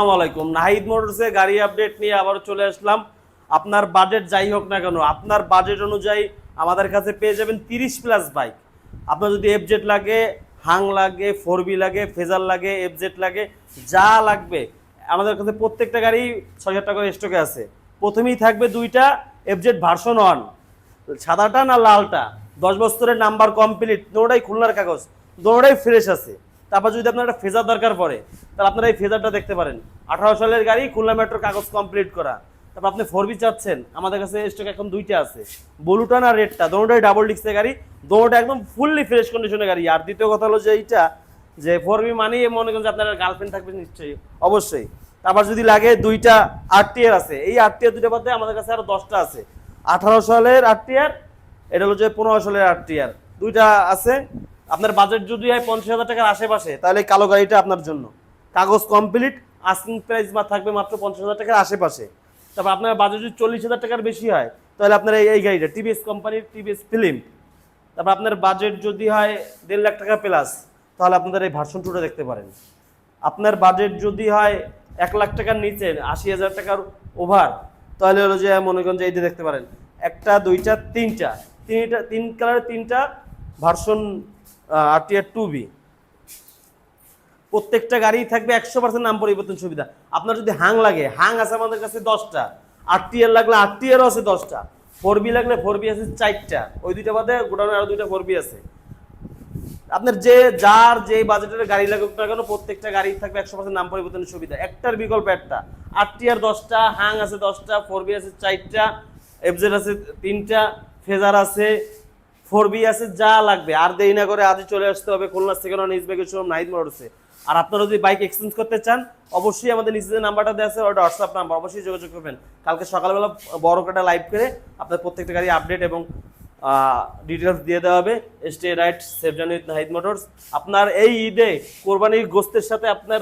আসসালামু আলাইকুম। নাহিদ মোটরসে গাড়ি আপডেট নিয়ে আবার চলে আসলাম। আপনার বাজেট যাই হোক না কেন, আপনার বাজেট অনুযায়ী আমাদের কাছে পেয়ে যাবেন 30+ বাইক। আপনার যদি এফজেড লাগে, হাং লাগে, 4বি লাগে, ফেজার লাগে, এফজেড লাগে, যা লাগবে আমাদের কাছে প্রত্যেকটা গাড়ি 6,000 টাকা স্টকে আছে। প্রথমেই থাকবে দুইটা এফজেড ভার্সন 1, সাদাটা না লালটা, 10 বছরের নাম্বার কমপ্লিট, দুটোটাই খুলনার কাগজ, দুটোটাই ফ্রেশ আছে। তারপর যদি আপনার একটা ফেজার দরকার পড়ে তাহলে আপনারা এই ফেজারটা দেখতে পারেন, 18 সালের গাড়ি, খুলনা মেট্রোর কাগজ কমপ্লিট করা। তারপর আপনি 4বি চাচ্ছেন, আমাদের কাছে স্টক এখন দুইটা আছে, ব্লুটা না রেডটা, দুটোটাই ডাবল ডিস্কের গাড়ি, দুটোটা একদম ফুললি ফ্রেশ কন্ডিশনের গাড়ি। আর দ্বিতীয় কথা হলো যে এইটা যে 4বি মানেই মনে করেন যে আপনার গার্লফ্রেন্ড থাকবে নিশ্চয়ই, অবশ্যই। তারপর যদি লাগে দুইটা আরটিআর আছে, এই আরটিআর দুইটা বাদে আমাদের কাছে আরো 10টা আছে। 18 সালের আরটিআর, এটা হলো যে 15 সালের আরটিআর, দুইটা আছে। আপনার বাজেট যদি হয় 50,000 টাকার আশেপাশে, তাহলে কালো গাড়িটা আপনার জন্য। কাগজ কমপ্লিট, আস্কিং প্রাইস থাকবে মাত্র 50,000 টাকার আশেপাশে। তারপর আপনার বাজেট যদি 40,000 টাকার বেশি হয়, তাহলে আপনার এই গাড়িটা টিভিএস কোম্পানির টিভিএস ফিল্ম। তারপর আপনার বাজেট যদি হয় 1.5 লাখ টাকা প্লাস, তাহলে আপনাদের এই ভার্সন 2টা দেখতে পারেন। আপনার বাজেট যদি হয় 1 লাখ টাকার নিচে, 80,000 টাকার ওভার, তাহলে হলো যে মনে করেন যে এইটা দেখতে পারেন, একটা, দুইটা, তিন কালারের তিনটা ভার্সন আরটিআর 2বি। প্রত্যেকটা গাড়ি থাকবে 100% নাম পরিবর্তন সুবিধা। আপনার যদি হাং লাগে, হাং আছে আমাদের কাছে 10টা, আরটিআর লাগলে আরটিআরও আছে 10টা, 4বি লাগলে 4বি আছে 4টা, ওই দুইটা বাদে গোডাউনে আরো দুইটা 4বি আছে। আপনার যার যে বাজেটের গাড়ি লাগুক না কেন, প্রত্যেকটা গাড়ি থাকবে 100% নাম পরিবর্তনের সুবিধা, একটার বিকল্প একটা। আরটিআর 10টা, হাং আছে 10টা, 4বি আছে 4টা, এফজেড আছে 3টা, ফেজার আছে, 4বি আছে, যা লাগবে। আর দেরি না করে আজই চলে আসতে হবে খুলনা সেকেন্ড হ্যান্ড ইসবাইকের শোরুম নাহিদ মোটরসে। আর আপনারা যদি বাইক এক্সচেঞ্জ করতে চান, অবশ্যই আমাদের নিচে যে নাম্বারটা দেওয়া আছে ওটা হোয়াটসঅ্যাপ নাম্বার, অবশ্যই যোগাযোগ করবেন। কালকে সকালবেলা বড় একটা লাইভ করে আপনার প্রত্যেকটা গাড়ি আপডেট এবং ডিটেলস দিয়ে দেওয়া হবে। Stay right, safe journey with Nahid motors. আপনার এই ঈদে কোরবানির গোস্তের সাথে আপনার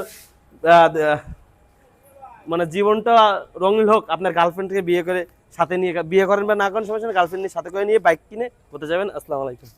মানে জীবনটা রঙিন হোক। আপনার গার্লফ্রেন্ডকে বিয়ে করে সাথে নিয়ে, বিয়ে করেন বা না করেন সমস্যা না, গার্লফ্রেন্ড নিয়ে সাথে করে নিয়ে বাইক কিনে হতে যাবেন। আসসালামু আলাইকুম।